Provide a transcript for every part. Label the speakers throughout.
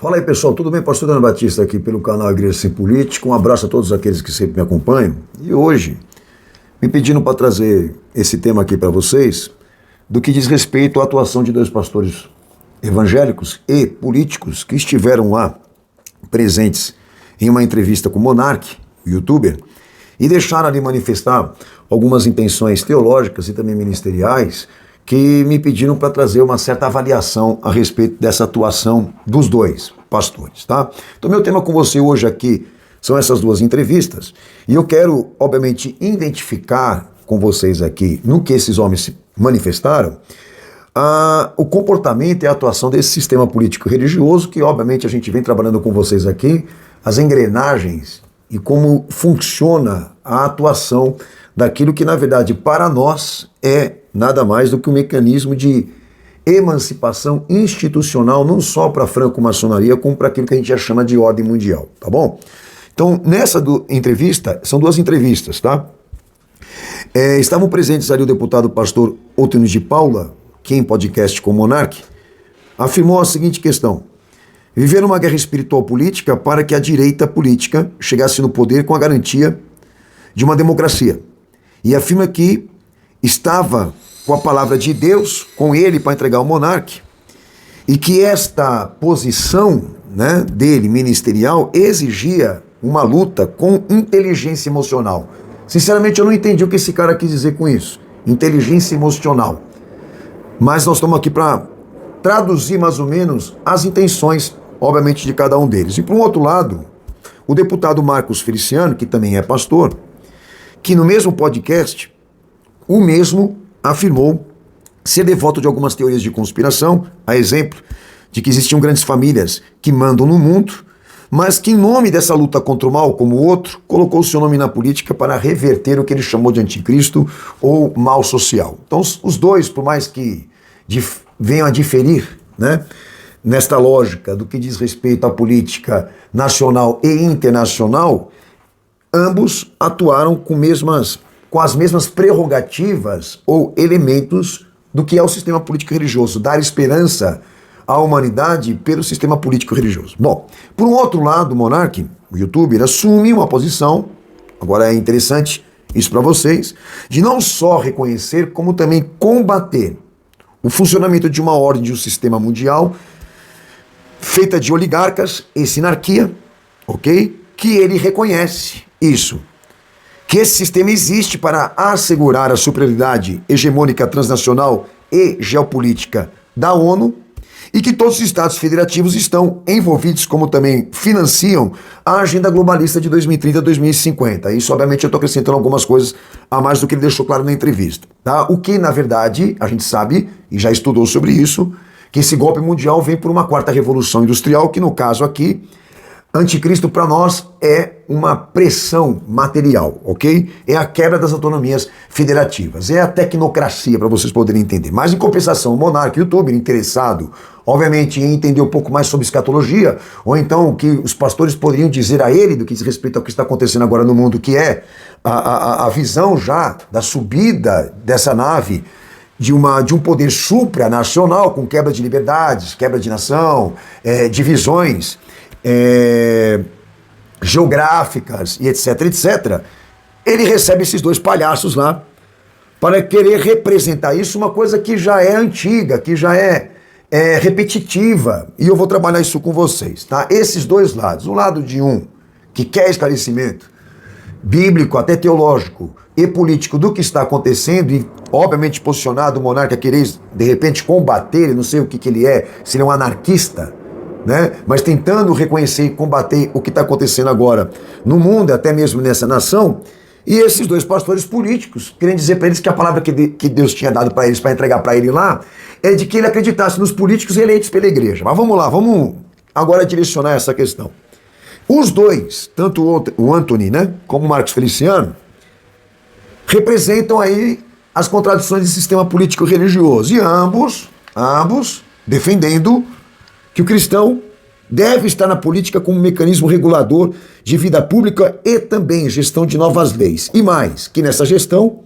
Speaker 1: Fala aí, pessoal, tudo bem? Pastor Dano Batista aqui pelo canal Igreja Sem Política. Um abraço a todos aqueles que sempre me acompanham. E hoje, me pedindo para trazer esse tema aqui para vocês, do que diz respeito à atuação de dois pastores evangélicos e políticos que estiveram lá presentes em uma entrevista com o Monark, o youtuber, e deixaram ali manifestar algumas intenções teológicas e também ministeriais que me pediram para trazer uma certa avaliação a respeito dessa atuação dos dois pastores, tá? Então, meu tema com você hoje aqui são essas duas entrevistas, e eu quero, obviamente, identificar com vocês aqui, no que esses homens se manifestaram, o comportamento e a atuação desse sistema político-religioso, que, obviamente, a gente vem trabalhando com vocês aqui, as engrenagens e como funciona a atuação daquilo que, na verdade, para nós é nada mais do que um mecanismo de emancipação institucional, não só para a franco-maçonaria, como para aquilo que a gente já chama de ordem mundial, tá bom? Então, nessa entrevista, são duas entrevistas, tá? Estavam presentes ali o deputado pastor Otônio de Paula, que em podcast com o Monark, afirmou a seguinte questão: viver uma guerra espiritual política para que a direita política chegasse no poder com a garantia de uma democracia. E afirma que estava com a palavra de Deus, com ele para entregar ao Monark, e que esta posição, né, dele, ministerial, exigia uma luta com inteligência emocional. Sinceramente, eu não entendi o que esse cara quis dizer com isso, inteligência emocional. Mas nós estamos aqui para traduzir mais ou menos as intenções, obviamente, de cada um deles. E por um outro lado, o deputado Marcos Feliciano, que também é pastor, que no mesmo podcast, o mesmo afirmou ser devoto de algumas teorias de conspiração, a exemplo de que existiam grandes famílias que mandam no mundo, mas que em nome dessa luta contra o mal, como o outro, colocou o seu nome na política para reverter o que ele chamou de anticristo ou mal social. Então os dois, por mais que venham a diferir, né, nesta lógica do que diz respeito à política nacional e internacional, ambos atuaram com as mesmas prerrogativas ou elementos do que é o sistema político-religioso, dar esperança à humanidade pelo sistema político-religioso. Bom, por um outro lado, o Monark, o youtuber, assume uma posição, agora é interessante isso para vocês, de não só reconhecer, como também combater o funcionamento de uma ordem de um sistema mundial feita de oligarcas e sinarquia, ok? Que ele reconhece isso, que esse sistema existe para assegurar a superioridade hegemônica transnacional e geopolítica da ONU, e que todos os estados federativos estão envolvidos, como também financiam a agenda globalista de 2030 a 2050. Isso, obviamente, eu estou acrescentando algumas coisas a mais do que ele deixou claro na entrevista, tá? O que, na verdade, a gente sabe, e já estudou sobre isso, que esse golpe mundial vem por uma quarta revolução industrial, que no caso aqui, anticristo para nós é uma pressão material, ok? É a quebra das autonomias federativas, é a tecnocracia, para vocês poderem entender. Mas em compensação, o Monark, o youtuber, interessado, obviamente, em entender um pouco mais sobre escatologia, ou então o que os pastores poderiam dizer a ele do que diz respeito ao que está acontecendo agora no mundo, que é a visão já da subida dessa nave de um poder supranacional, com quebra de liberdades, quebra de nação, divisões geográficas e etc, etc, ele recebe esses dois palhaços lá para querer representar isso, uma coisa que já é antiga, que já é repetitiva, e eu vou trabalhar isso com vocês, tá? Esses dois lados, o lado de um que quer esclarecimento bíblico, até teológico e político do que está acontecendo, e obviamente posicionado o monarca a querer de repente combater, eu não sei o que ele é, se ele é um anarquista, né? Mas tentando reconhecer e combater o que está acontecendo agora no mundo, até mesmo nessa nação. E esses dois pastores políticos querem dizer para eles que a palavra que Deus tinha dado para eles, para entregar para ele lá, é de que ele acreditasse nos políticos eleitos pela igreja. Mas vamos lá, vamos agora direcionar essa questão. Os dois, tanto o Anthony, né, como o Marcos Feliciano, representam aí as contradições do sistema político-religioso. E ambos defendendo que o cristão deve estar na política como mecanismo regulador de vida pública e também gestão de novas leis. E mais, que nessa gestão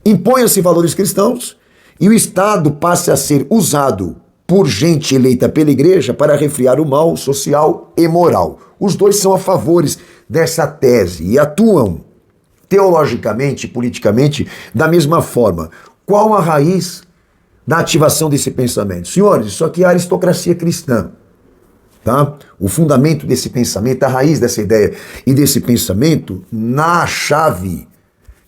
Speaker 1: imponha-se valores cristãos e o Estado passe a ser usado por gente eleita pela igreja para refrear o mal social e moral. Os dois são a favores dessa tese e atuam teologicamente, politicamente, da mesma forma. Qual a raiz da ativação desse pensamento? Senhores, isso aqui é a aristocracia cristã. Tá? O fundamento desse pensamento, a raiz dessa ideia e desse pensamento, na chave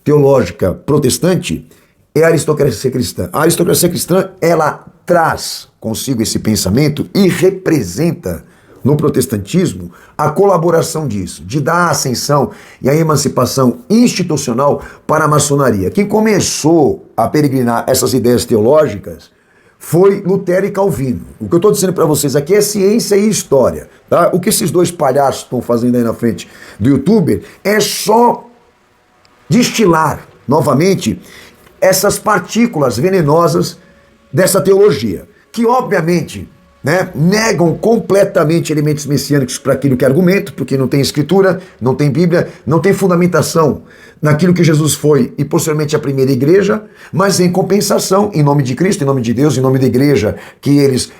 Speaker 1: teológica protestante, é a aristocracia cristã. A aristocracia cristã, ela traz consigo esse pensamento e representa no protestantismo a colaboração disso, de dar a ascensão e a emancipação institucional para a maçonaria. Quem começou a peregrinar essas ideias teológicas foi Lutero e Calvino. O que eu estou dizendo para vocês aqui é ciência e história. Tá? O que esses dois palhaços estão fazendo aí na frente do youtuber é só destilar novamente essas partículas venenosas dessa teologia, que obviamente negam completamente elementos messiânicos para aquilo que é argumento, porque não tem escritura, não tem Bíblia, não tem fundamentação naquilo que Jesus foi e posteriormente a primeira igreja, mas em compensação, em nome de Cristo, em nome de Deus, em nome da igreja que eles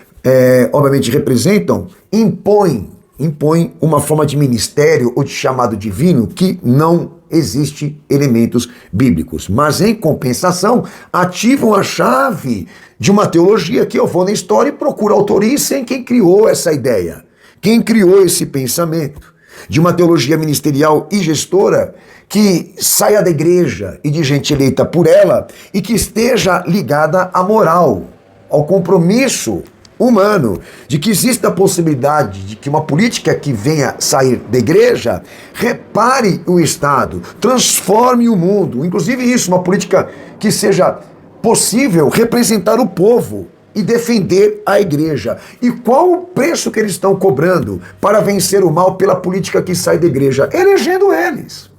Speaker 1: obviamente representam, impõem uma forma de ministério ou de chamado divino que não existe elementos bíblicos. Mas em compensação, ativam a chave de uma teologia que eu vou na história e procuro autoria e sei quem criou essa ideia, quem criou esse pensamento de uma teologia ministerial e gestora que saia da igreja e de gente eleita por ela e que esteja ligada à moral, ao compromisso humano, de que exista a possibilidade de que uma política que venha sair da igreja repare o Estado, transforme o mundo, inclusive isso, uma política que seja possível representar o povo e defender a igreja. E qual o preço que eles estão cobrando para vencer o mal pela política que sai da igreja? Elegendo eles.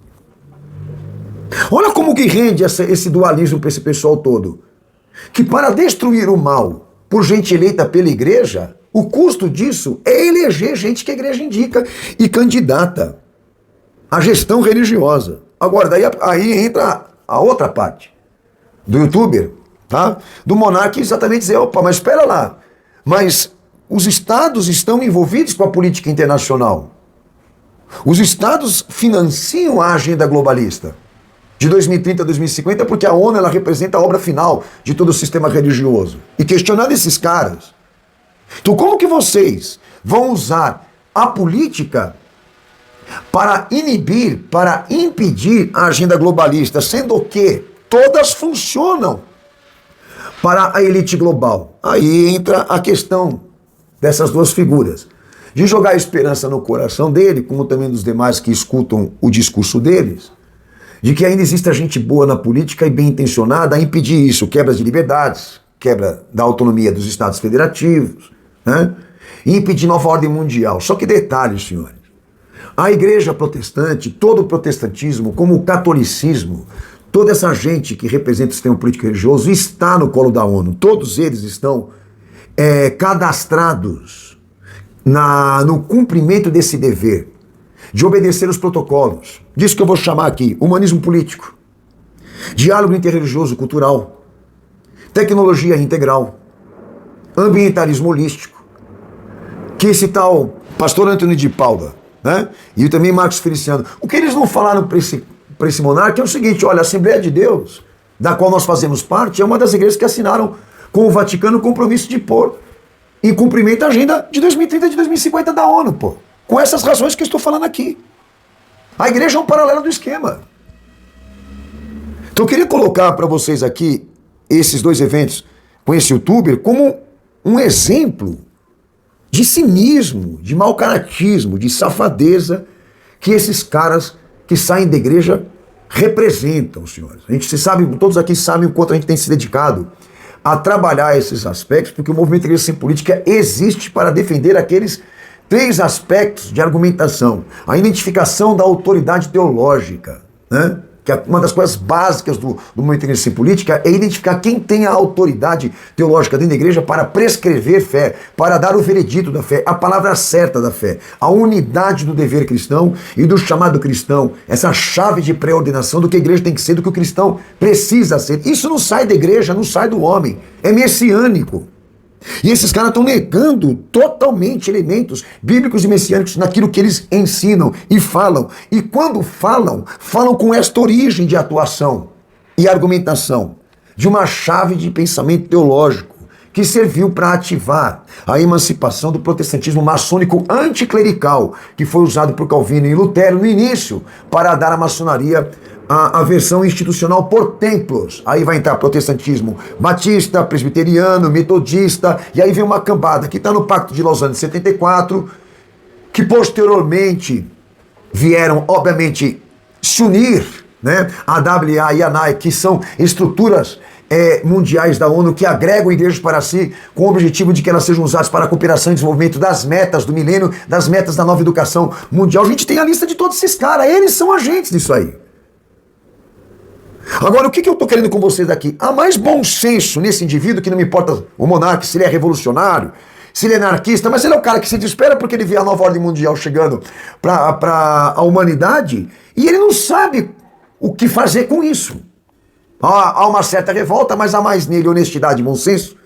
Speaker 1: Olha como que rende esse dualismo para esse pessoal todo. Que para destruir o mal por gente eleita pela igreja, o custo disso é eleger gente que a igreja indica e candidata à gestão religiosa. Agora, aí entra a outra parte do youtuber, tá? Do monarca exatamente dizer, opa, mas espera lá, mas os estados estão envolvidos com a política internacional. Os estados financiam a agenda globalista de 2030 a 2050, porque a ONU ela representa a obra final de todo o sistema religioso. E questionando esses caras, então como que vocês vão usar a política para inibir, para impedir a agenda globalista, sendo que todas funcionam para a elite global? Aí entra a questão dessas duas figuras, de jogar esperança no coração dele, como também dos demais que escutam o discurso deles, de que ainda existe gente boa na política e bem intencionada a impedir isso, quebra de liberdades, quebra da autonomia dos estados federativos, e impedir nova ordem mundial. Só que detalhe, senhores, a igreja protestante, todo o protestantismo, como o catolicismo, toda essa gente que representa o sistema político religioso está no colo da ONU. Todos eles estão cadastrados no cumprimento desse dever de obedecer os protocolos, disso que eu vou chamar aqui, humanismo político, diálogo interreligioso cultural, tecnologia integral, ambientalismo holístico, que esse tal pastor Antônio de Paula, e também Marcos Feliciano, o que eles não falaram para esse monarca é o seguinte: olha, a Assembleia de Deus, da qual nós fazemos parte, é uma das igrejas que assinaram com o Vaticano o compromisso de pôr em cumprimento a agenda de 2030 e de 2050 da ONU, pô. Com essas razões que eu estou falando aqui. A igreja é um paralelo do esquema. Então eu queria colocar para vocês aqui esses dois eventos com esse youtuber como um exemplo de cinismo, de mau caratismo, de safadeza que esses caras que saem da igreja representam, senhores. A gente sabe, todos aqui sabem o quanto a gente tem se dedicado a trabalhar esses aspectos, porque o movimento Igreja Sem Política existe para defender aqueles 3 aspectos de argumentação: a identificação da autoridade teológica, que é uma das coisas básicas do movimento Igreja Sem Política, é identificar quem tem a autoridade teológica dentro da igreja para prescrever fé, para dar o veredito da fé, a palavra certa da fé, a unidade do dever cristão e do chamado cristão, essa chave de pré-ordenação do que a igreja tem que ser, do que o cristão precisa ser. Isso não sai da igreja, não sai do homem, é messiânico. E esses caras estão negando totalmente elementos bíblicos e messiânicos naquilo que eles ensinam e falam. E quando falam, falam com esta origem de atuação e argumentação de uma chave de pensamento teológico que serviu para ativar a emancipação do protestantismo maçônico anticlerical, que foi usado por Calvino e Lutero no início para dar à maçonaria a versão institucional por templos. Aí vai entrar protestantismo batista, presbiteriano, metodista, e aí vem uma cambada que está no Pacto de Lausanne de 74, que posteriormente vieram, obviamente, se unir, né? A WA e a NAI, que são estruturas mundiais da ONU que agregam igrejas para si com o objetivo de que elas sejam usadas para a cooperação e desenvolvimento das metas do milênio, das metas da nova educação mundial. A gente tem a lista de todos esses caras, eles são agentes disso aí. Agora, o que eu estou querendo com vocês aqui? Há mais bom senso nesse indivíduo, que não me importa o monarca, se ele é revolucionário, se ele é anarquista, mas ele é o cara que se desespera porque ele vê a nova ordem mundial chegando para a humanidade e ele não sabe o que fazer com isso. Há uma certa revolta, mas há mais nele honestidade e bom senso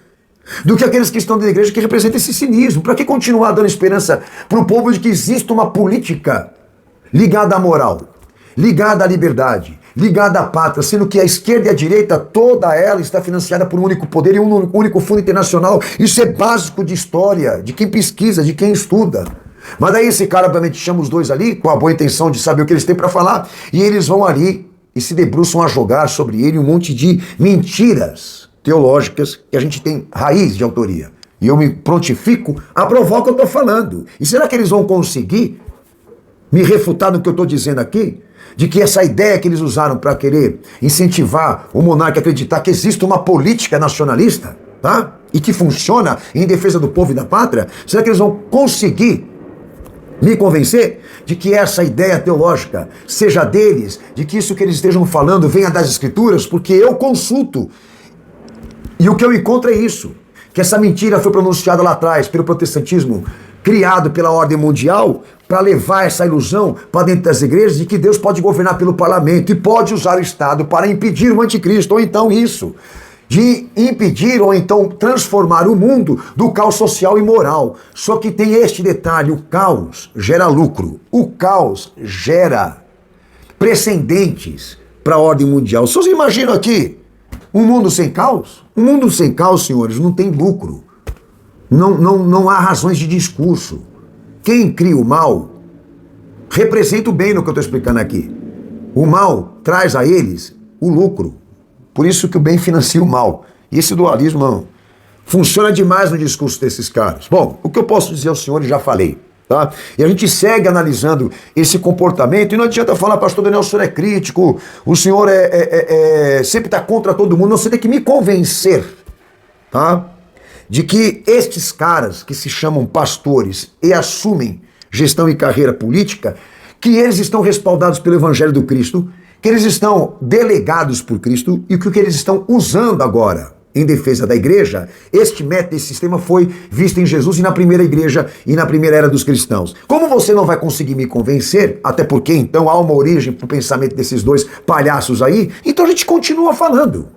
Speaker 1: do que aqueles que estão dentro da igreja que representam esse cinismo. Para que continuar dando esperança para o povo de que existe uma política ligada à moral, ligada à liberdade, ligada à pátria, sendo que a esquerda e a direita, toda ela está financiada por um único poder e um único fundo internacional? Isso é básico de história, de quem pesquisa, de quem estuda. Mas daí esse cara, obviamente, chama os dois ali, com a boa intenção de saber o que eles têm para falar, e eles vão ali e se debruçam a jogar sobre ele um monte de mentiras teológicas que a gente tem raiz de autoria. E eu me prontifico a provar o que eu estou falando. E será que eles vão conseguir me refutar no que eu estou dizendo aqui? De que essa ideia que eles usaram para querer incentivar o monarca a acreditar que existe uma política nacionalista, tá? E que funciona em defesa do povo e da pátria, será que eles vão conseguir me convencer de que essa ideia teológica seja deles, de que isso que eles estejam falando venha das escrituras? Porque eu consulto e o que eu encontro é isso, que essa mentira foi pronunciada lá atrás pelo protestantismo, criado pela ordem mundial, para levar essa ilusão para dentro das igrejas de que Deus pode governar pelo parlamento e pode usar o Estado para impedir o anticristo, ou então isso, de impedir ou então transformar o mundo do caos social e moral. Só que tem este detalhe: o caos gera lucro, o caos gera precedentes para a ordem mundial. Vocês imaginam aqui um mundo sem caos? Um mundo sem caos, senhores, não tem lucro. Não há razões de discurso. Quem cria o mal representa o bem no que eu estou explicando aqui. O mal traz a eles o lucro. Por isso que o bem financia o mal. E esse dualismo funciona demais no discurso desses caras. Bom, o que eu posso dizer ao senhor, já falei. Tá? E a gente segue analisando esse comportamento, e não adianta falar: pastor Daniel, o senhor é crítico, o senhor sempre está contra todo mundo. Não, você tem que me convencer, tá? De que estes caras que se chamam pastores e assumem gestão e carreira política, que eles estão respaldados pelo Evangelho do Cristo, que eles estão delegados por Cristo, e que o que eles estão usando agora em defesa da igreja, este método, esse sistema foi visto em Jesus e na primeira igreja e na primeira era dos cristãos. Como você não vai conseguir me convencer, até porque então há uma origem para o pensamento desses dois palhaços aí, então a gente continua falando.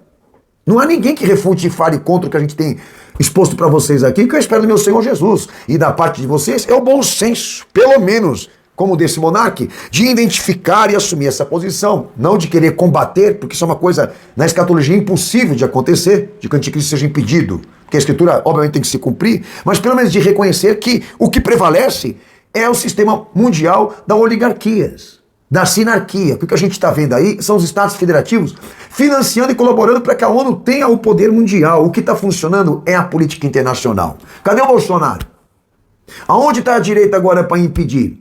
Speaker 1: Não há ninguém que refute e fale contra o que a gente tem exposto para vocês aqui, que eu espero do meu Senhor Jesus. E da parte de vocês é o bom senso, pelo menos, como desse monarca, de identificar e assumir essa posição, não de querer combater, porque isso é uma coisa na escatologia impossível de acontecer, de que o anticristo seja impedido, porque a escritura obviamente tem que se cumprir, mas pelo menos de reconhecer que o que prevalece é o sistema mundial das oligarquias, da sinarquia, que o que a gente está vendo aí são os estados federativos financiando e colaborando para que a ONU tenha o poder mundial. O que está funcionando é a política internacional. Cadê o Bolsonaro? Aonde está a direita agora para impedir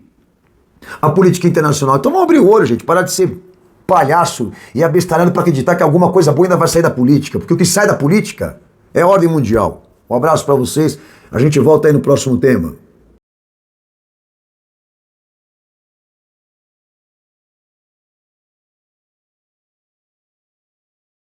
Speaker 1: a política internacional? Então vamos abrir o olho, gente, parar de ser palhaço e abestalhado para acreditar que alguma coisa boa ainda vai sair da política, porque o que sai da política é a ordem mundial. Um abraço para vocês, a gente volta aí no próximo tema.